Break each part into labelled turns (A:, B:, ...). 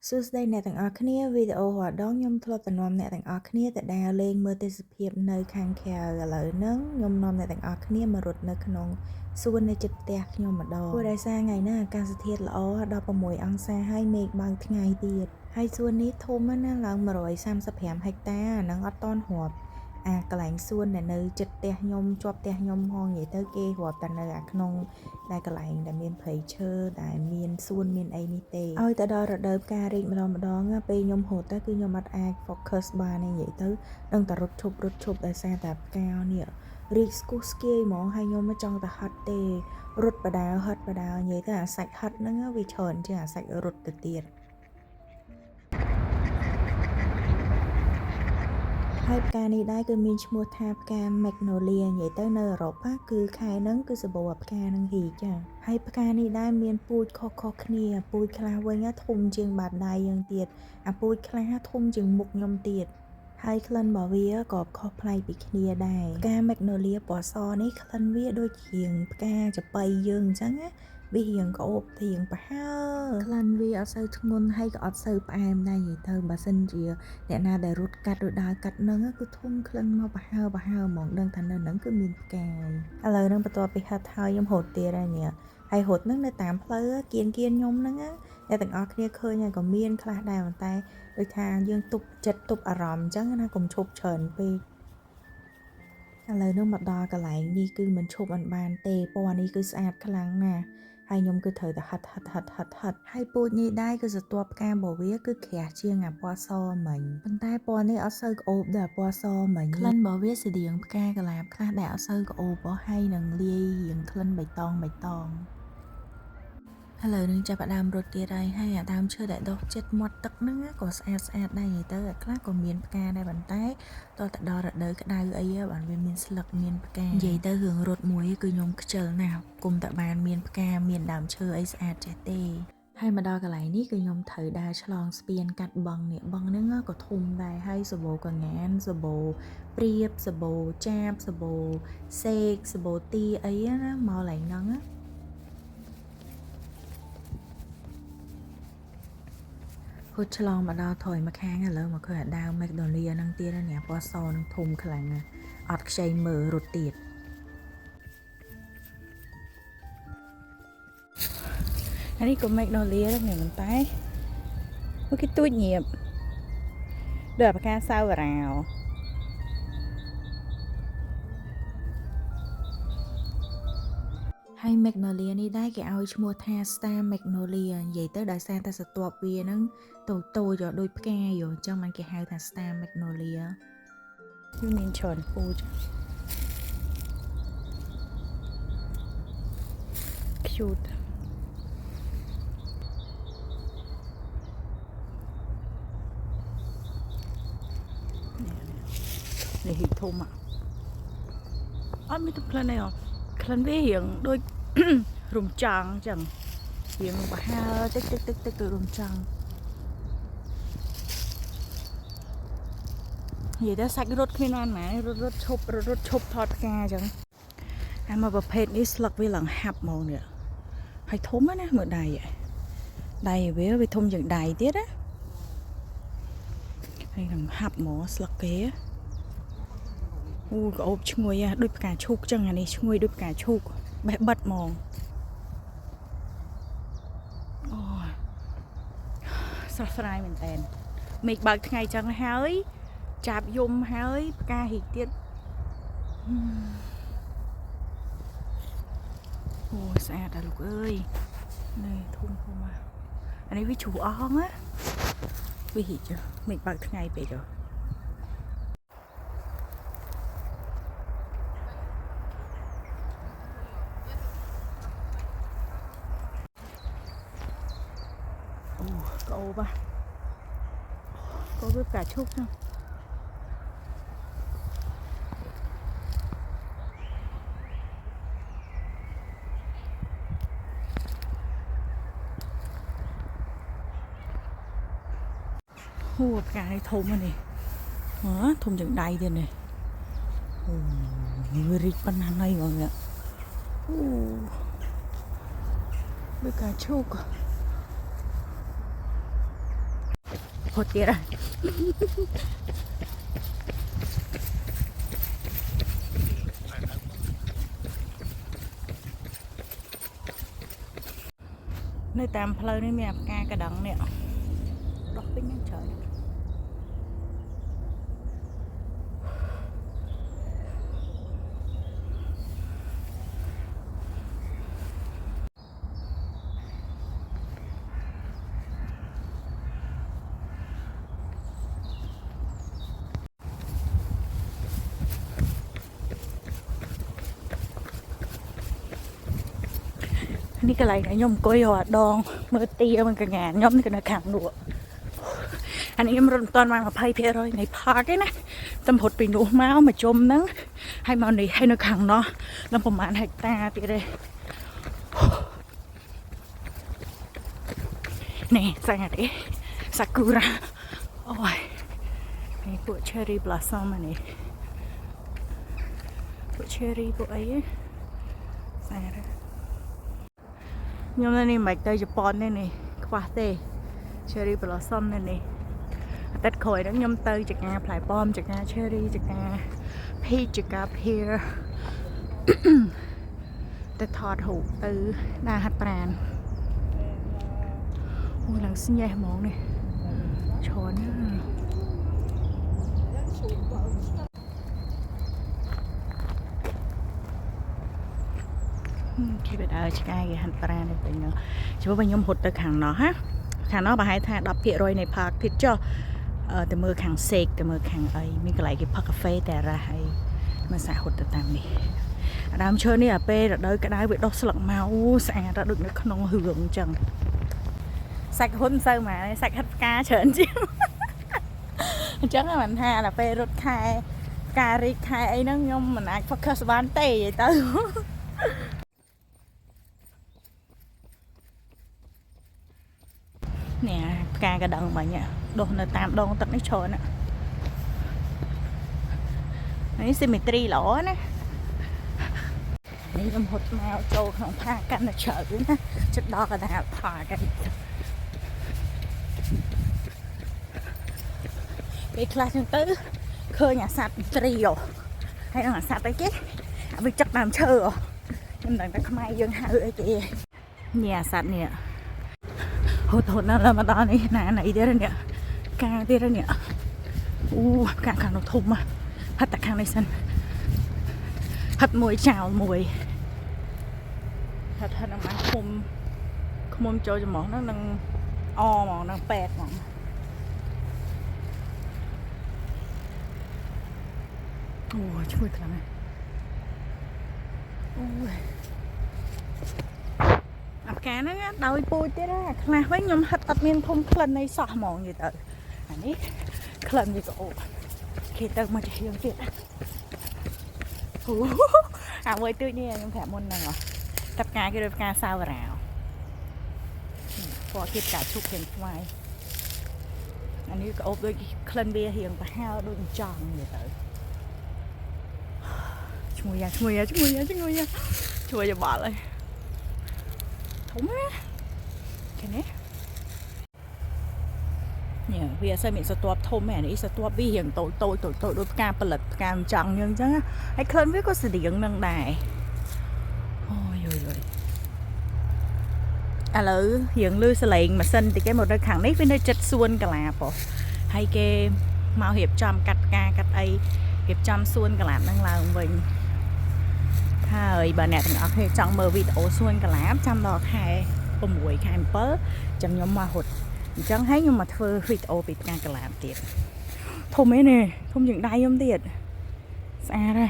A: សួស្តីអ្នកទាំងអស់គ្នាវីដេអូរដងខ្ញុំធ្លាប់តំណអ្នកទាំងអស់គ្នាទៅដើរលេងមើលទេសភាពនៅខាងខេត្តឥឡូវហ្នឹងខ្ញុំនាំអ្នកទាំងអស់គ្នាមករត់នៅក្នុងសួននៅជិតផ្ទះខ្ញុំម្ដងព្រោះដោយសារថ្ងៃហ្នឹងអាកាសធាតុល្អ16អង្សាហើយមេឃបើកថ្ងៃទៀតហើយសួននេះធំណាស់ឡើង135ហិកតាអាហ្នឹងអត់តន់រាប់អាកន្លែងសួនដែលនៅជិតផ្ទះខ្ញុំជាប់ផ្ទះខ្ញុំហងនិយាយទៅគេរាប់តែនៅអាក្នុងដែលកន្លែងដែលមានព្រៃឈើដែលមានសួនមានអីនេះទេឲ្យទៅដល់រដូវផ្ការីកម្ដងពេលខ្ញុំហូតទៅគឺខ្ញុំអត់អាច focus បានទេនិយាយទៅនឹងតែរត់ឈប់ដោយសារតែផ្កានេះរីកស្គុះស្គាយហ្មងហើយខ្ញុំមិនចង់ទៅហត់ទេរត់បដាហត់បដានិយាយទៅអាសាច់ហត់ហ្នឹងវាច្រើនជាងអាសាច់រត់ទៅទៀតហើយផ្កានេះដែរគឺមានឈ្មោះថាផ្កា Magnolia និយាយទៅនៅអឺរ៉ុបគឺខែហ្នឹងគឺសម្បូរផ្កានឹងហ៊ីចាហើយផ្កានេះដែរមានពូជខុសៗគ្នាពូជខ្លះវិញធំជាងបាតដៃយ៉ាងទៀតអាពូជខ្លះធំជាងមុខខ្ញុំទៀតហើយក្លិនរបស់វាក៏ខុសប្លែកពីគ្នាដែរផ្កា Magnolia ពណ៌សនេះក្លិនវាដូចជាងផ្កាចាប៉ីយើងអញ្ចឹងណាវារៀងក្អូបរៀងប្រហើក្លិនវាអត់សូវធ្ងន់ហើយក៏អត់សូវផ្អែមដែរនិយាយទៅបើសិនជាអ្នកណាដែលរត់កាត់ឬដើរកាត់នឹងគឺធំក្លិនមកប្រហើហ្មងដឹងថានៅនឹងគឺមានផ្កាឥឡូវនឹងបន្ទាប់ពីហត់ហើយខ្ញុំរត់ទៀតហើយនេះហើយរត់នឹងនៅតាមផ្លូវគៀនខ្ញុំហ្នឹងអ្នកទាំងអស់គ្នាឃើញហើយក៏មានខ្លះដែរប៉ុន្តែដូចថាយើងទប់ចិត្តទប់អារម្មណ៍អញ្ចឹងណាកុំឈប់ច្រើនពេកឥឡូវនឹងមកដល់កន្លែងនេះគឺមិនឈប់មិនបានទេពណ៌នេះគឺស្អាតខ្លាំងណាស់ហើយខ្ញុំគឺត្រូវតែហត់ហើយពូជនេះដែរគឺស្រទាប់ផ្ការបស់វាគឺក្រាស់ជាងអាពណ៌សមិញប៉ុន្តែពណ៌នេះអត់សូវក្អូបដូចអាពណ៌សមិញក្លិនរបស់វាស្តៀងផ្កាកន្លាបខ្លះដែលអត់សូវក្អូបហើយនឹងលាយរៀងក្លិនបៃតងឥឡូវនឹងចាប់ផ្ដើមរត់ទៀតហើយអាដើមឈើដែលដុះចិត្តមាត់ទឹកហ្នឹងក៏ស្អាតដែរនិយាយទៅខ្លះក៏មានផ្កាដែរប៉ុន្តែតទៅដល់រដូវក្តៅអីបានវាមានស្លឹកមានផ្កានិយាយទៅរឿងរត់មួយគឺខ្ញុំខ្ជិលណាស់គុំតែបានមានផ្កាមានដើមឈើអីស្អាតចេះទេហើយមកដល់កន្លែងនេះគឺខ្ញុំត្រូវដើរឆ្លងស្ពានកាត់បឹងនេះបឹងហ្នឹងក៏ធំដែរហើយសបោកងានសបោព្រៀបសបោចាបសបោសេកសបោទីអីណាមកកន្លែងហ្នឹងហូតឆ្លងមកដល់ថយមកខាងឥឡូវមកឃើញអាដើម Magnolia ហ្នឹងទៀតណាពណ៌សនឹងធំខ្លាំងណាស់អត់ខ្ចីមើលរត់ទៀតអានេះក៏ Magnolia ដែរប៉ុន្តែវាគេទួចញៀបដូចអាផ្កាសាវរ៉ាហើយ Magnolia នេះដែរគេឲ្យឈ្មោះថា Star Magnolia និយាយទៅដោយសារតែស្រទាប់វាហ្នឹងតូចដូចផ្កាអញ្ចឹងបានគេហៅថា Star Magnolia វាមានច្រើនពូជ cute នេះហ៊ីធំអត់មានទឹកក្លិនទេក្លិនវារៀងដូចរំចង់អញ្ចឹងរៀងប្រហើតិចដូចរំចង់និយាយទៅសាច់រត់គ្មានណារត់ឈប់ថតផ្កាអញ្ចឹងហើយមកប្រភេទនេះស្លឹកវាឡើងហាប់ហ្មងនេះហើយធំណាមើលដៃវាធំជាងដៃទៀតណាហើយឡើងហាប់ហ្មងស្លឹកគេក្អូបឈ្ងុយដូចផ្កាឈូកចឹងអានេះឈ្ងុយដូចផ្កាឈូកបេះបិទហ្មងអូស្រស់ស្រាយមែនតើមេឃបើកថ្ងៃចឹងហើយចាប់យំហើយផ្កាហ៊ីទៀតអូស្អាតដល់លោកអើយនេះធំអានេះវាជ្រូអងណាវាហ៊ីចមេឃបើកថ្ងៃពេកអូក្អូបក៏វាផ្កាឈូកហ្នឹងផ្កានេះធំនេះធំជាងដៃទៀតនេះ người rít bên này mọi người với cả chúc hột tiệt à nơi tam phơi nơi mẹ ca cái đằng nè đọc tính nhân trờiนี่ก็ไรนะยมก้อยหอดดองเมื่อตีมันก็งานยมนี่ก็นะขังหนวอันนี้ยมรนตอนมาพายเพลอยในพาร์กนะตำพดไปหนูม้ามาจมนั่งให้มาในให้นขังเนาะแล้วประมาณให้ตาไปเลยนี่สังเกตซากุระโอ้ยนี่พวกเชอร์รี่บลัซซัมอันนี้พวกเชอร์รี่พวกไอ้สังเกตยมนี่ไม่ได้จะปอนนี่คว้าเตะเชอร์รี่บลัซซัมนี่ตัดคอยนั้นยมเตยจากงาพลายป้อมจากงาเชอร์รี่จากงาพีชจากงาเพียร์แต่ทอดหูตือหน้าหัดปรานโอ้ยหลังสิ้นใหญ่มองนี่ช้อนkhi bây giờ chỉ ai hành pran này tình nữa chỉ có bao nhiêu hụt tới hàng nó ha hàng nó bà hai thang đập phía rồi này park thì cho từ mưa hàng sệt từ mưa hàng ấy mình cái lại cái park cà phêแต่ra hay mà xả hụt từ tam này đám chơi này ở pe ở đây cái đáy bị đốt sặc máu xả ra được nó không hưởng chẳng sạch hôn sơ mà sạch hết cá chởn chứ chắc là mình ha là pe rốt khai cà ri khai ấy nó nhom mình ăn focus bán tê vậy tới nè ca cái đằng mà nhỉ đồ là tam đồ tận nó trôi nè này symmetry lỗ nè này làm hột mèo trâu không pha căn là chở nè chất đo cái nào thả cái class nhân tứ khơi nhà sạch trio hay là sạch đấy chứ vì chắc làm chơi rồi nhưng đằng ta không ai dân hai ở chị nhà sạch nè hột nó là mà to này này thế nè ca thế nè càng càng nó thùng mà hất tạc hàng này sân hất mùi chào mùi hất hất nó mang không cho món nó đang o món đang pẹt món ôi chui thật này ôi cá nó đôi bôi thế đó là với nhom hất tập miên thông khẩn này sọ mỏng gì tới anh ấy khẩn gì cậu khi tao mà chỉ hiểu chuyện à với tôi nha nhưng phải môn này rồi tập cá cái đôi cá sao vào nào có thịt cả chục hình ngoài anh ấy cậu đôi khẩn bia hiền và hao đôi tròn gì tới chui ra bỏ lại thúng á cái này nhỉ vì sao mình sẽ tuột thôm mẹ này sẽ tuột vì hiện tội đôi cam bật cam trắng nhưng chứ hay khơi biết có sự điện nâng đài ôi rồi à lỡ hiện lưu sẽ liền mà sinh thì cái một đôi khẳng nít với nơi chất xuân cả là bộ hay cái màu hiệp trăm cắt ca cắt ấy hiệp trăm xuân cả làm đang làm mình bà nè thằng ở đây trong mơ vịt ổ xuân cả lá trăm đỏ khai bông bụi khai bớ chấm nhóm mà hụt chẳng thấy nhưng mà thưa vịt ổ vịt càng cả làm tiệt thùng ấy nè thùng những đai giống tiệt xa ra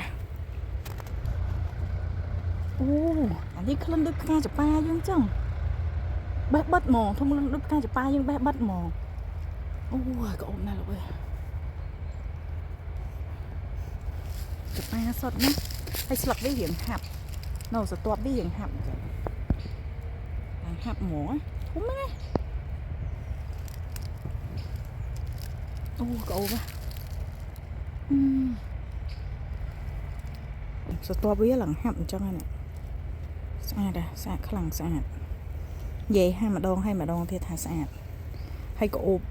A: anh đi khăn đứt ca chụp ba dương chẳng bé bất mòn thùng đứt ca chụp ba dương bé bất mòn cái ôm này rồi chụp ba sọt nhá hay sọt với hiểm hạp nó sẽ toát với hiểm hạp hạp mỏ thúng đấy cậu ba สตรอเบอรี่หลังหับจังเนี่ยสะอาดสะอาดขลังสะอาดเย่ให้มาดองที่ทาสะอาดให้ก็อบ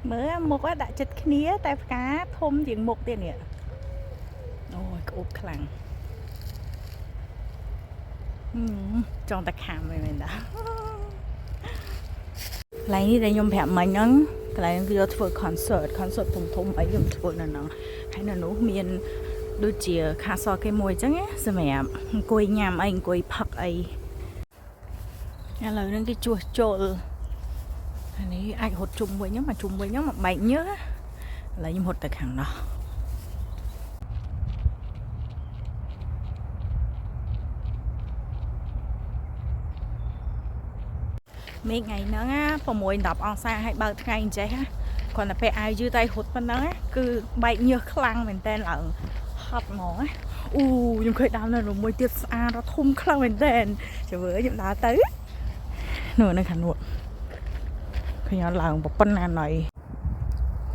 A: เมื่อหมกว่าđã chật khíaแต่cá thôm tiếng mục tiền nè ôiก็อบขลังจองตะขามเลยมันด่าไรนี่ได้ยมแผลมันยังไรนี่คือจะធ្វើคอนเสิร์ตทุ่มๆไอ้ยมធ្វើนั่นน้องให้น้องมีนดูเจียคาซอcái môi chứ nhéสมัยអង្គុយញ៉ាំអីអង្គុយផឹកអីឥឡូវហ្នឹងគេជួសជុលអានេះអាចហត់ជុំវិញមកជុំវិញមកបែកញើឥឡូវខ្ញុំហត់ទៅខាងនោះមេឃថ្ងៃហ្នឹង6-10អង្សាឲ្យបើកថ្ងៃអញ្ចេះគ្រាន់តែពេលអាវយឺតតែហត់ប៉ុណ្ណឹងគឺបែកញើសខ្លាំងមែនតើឡើងហត់ហ្មងអូខ្ញុំឃើញដើមនៅមួយទៀតស្អាតធំខ្លាំងមែនតើចាំមើលខ្ញុំដើរទៅនោះនៅខាងនោះឃើញឡើងប៉ុណ្ណាណៃ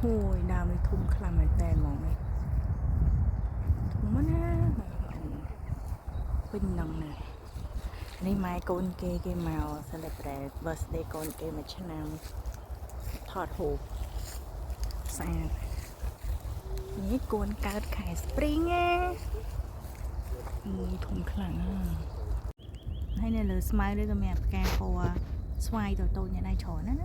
A: អូយដើមនេះធំខ្លាំងមែនតើហ្មងនេះធំណាស់ពេញនឹងណានេះម៉ែកូនគេមក celebrate birthday កូនគេមួយឆ្នាំថតរូបស្អាតនេះកូនកើតខែ spring មួយធំខ្លាំងហើយនៅលើស្មៅនេះក៏មានផ្កាពណ៌ស្វាយតូចៗយ៉ាងណាច្រើនណា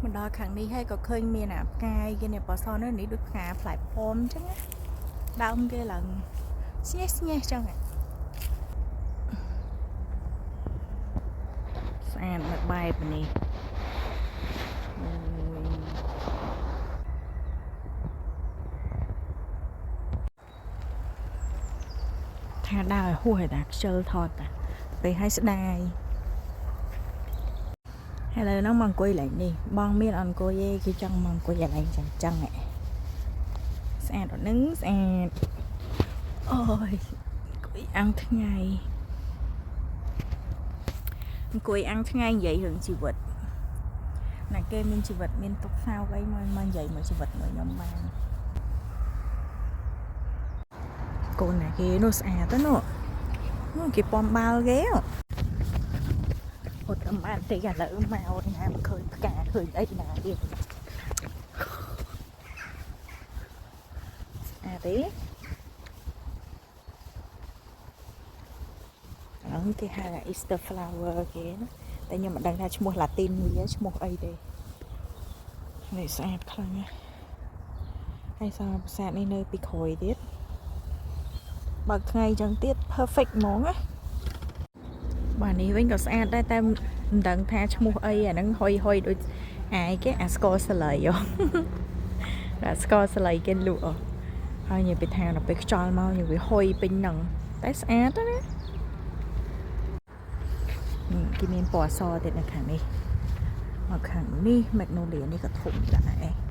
A: មកដល់ខាងនេះហើយក៏ឃើញមានអាផ្កាយគេនេះបសនេះដូចផ្កាផ្លែផមអញ្ចឹងណាដើមគេឡើងស្ញេះអញ្ចឹងស្អាតមកបែបនេះថាដើរហួសឲ្យតាខ្ជិលថតតាពេលឲ្យស្ដាយហើយឥឡូវហ្នឹងមកអង្គុយឡើងនេះបងមានអង្គុយឯងគេចង់មកអង្គុយឡើងចឹងស្អាតអត់នឹងស្អាតអូយអង្គុយអាំងថ្ងៃអង្គុយអាំងថ្ងៃនិយាយរឿងជីវិតណាគេមានជីវិតមានទុកសោកអីមកនិយាយមកជីវិតរបស់ខ្ញុំបានកូនណាគេនោះស្អាតទៅនោះគេពំបាល់គេអត់អំបានតិចឥឡូវមកណាឃើញផ្កាឃើញអីណាទៀតស្អាតទេឥឡូវគេហៅ Easter flower គេណាតែខ្ញុំមិនដឹងថាឈ្មោះ Latin វាឈ្មោះអីទេនេះស្អាតខ្លាំងណាស់ហើយសារប្រាសាទនេះនៅពីក្រោយទៀតបើកថ្ងៃចឹងទៀត perfect ហ្មងណាបាទនេះវិញក៏ស្អាតដែរតែមិនដឹងថាឈ្មោះអីអាហ្នឹងហុយដូចអាយគេអាស្ករស្លៃអាស្ករស្លៃគេលក់ហើយនិយាយពីថាដល់ពេលខ្យល់មកនិយាយវាហុយពេញហ្នឹងតែស្អាតណាគេមានពណ៌សទៀតនៅខាងនេះមកខាងនេះ Magnolia នេះក៏ធំដែរ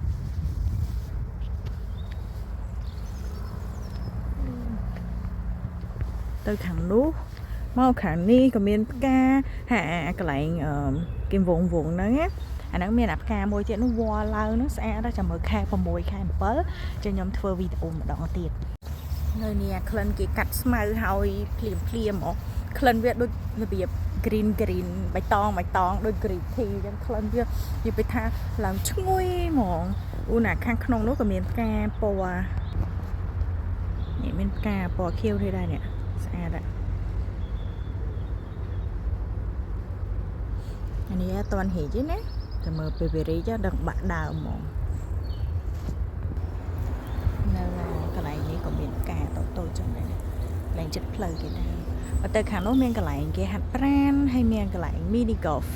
A: ទៅខាងនោះមកខាងនេះក៏មានផ្កាហាកន្លែងគេវងហ្នឹងណាអាហ្នឹងមានអាផ្កាមួយទៀតនោះវល់ឡើងហ្នឹងស្អាតដែរចាំមើលខែ6ខែ7ចាំខ្ញុំធ្វើវីដេអូម្ដងទៀតនៅនេះក្លិនគេកាត់ស្មៅហើយភ្លាមហ៎ក្លិនវាដូចរបៀប green បៃតងដូច green tea អញ្ចឹងក្លិនវានិយាយថាឡើងឈ្ងុយហ្មងអូណាខាងក្នុងនោះក៏មានផ្កាពណ៌នេះមានផ្កាពណ៌ខៀវទេដែរនេះស្អាតដែរអានេះអត់ទាន់ហេចទេណាតែមើលពេលវារីកដឹងបាក់ដើមហ្មងនៅកន្លែងនេះក៏មានផ្កាតូចចឹងដែរកន្លែងចិត្តផ្លូវគេដែរបើទៅខាងនោះមានកន្លែងគេហាត់ប្រាណហើយមានកន្លែង mini golf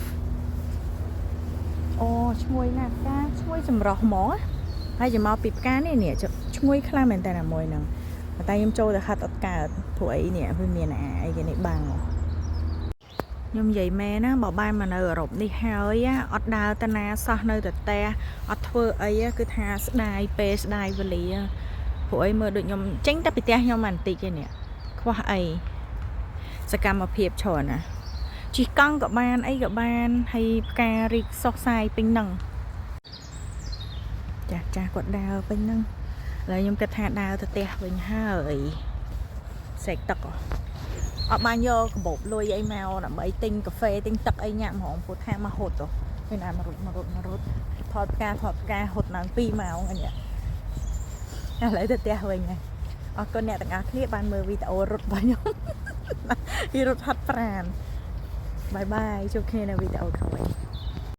A: អូឈ្ងុយណាស់ផ្កាឈ្ងុយចម្រោះហ្មងហើយចាំមកពីផ្កានេះឈ្ងុយខ្លាំងមែនតើមួយហ្នឹងតែខ្ញុំចូលទៅហាត់អត់កើតព្រោះអីនេះវាមានអីគេនេះបាំងខ្ញុំនិយាយមែនណាបើបានមកនៅអឺរ៉ុបនេះហើយអត់ដើរតាណាសោះនៅតែផ្ទះអត់ធ្វើអីគឺថាស្ដាយពេលស្ដាយវេលាព្រោះអីមើលដូចខ្ញុំចេញតែពីផ្ទះខ្ញុំបន្តិចឯនេះខ្វះអីសកម្មភាពច្រើនណាជិះកង់ក៏បានអីក៏បានហើយផ្ការីកសុសសាយពេញហ្នឹង ចាស់ចាស់គាត់ដើរពេញហ្នឹងឥឡូវខ្ញុំគិតថាដើរទៅផ្ទះវិញហើយសេកទឹកអត់បានយកកាបូបលុយអីមកដើម្បីទិញកាហ្វេទិញទឹកអីញ៉ាំហ្មងព្រោះថាមកហត់ទៅពេលណាមករត់ថតផ្កាហត់ឡើង2ម៉ោងអញ្ចឹងឥឡូវទៅផ្ទះវិញហើយអរគុណអ្នកទាំងអស់គ្នាបានមើលវីដេអូរត់របស់ខ្ញុំពីរត់ហាត់ប្រាណបាយបាយជួបគ្នានៅវីដេអូក្រោយ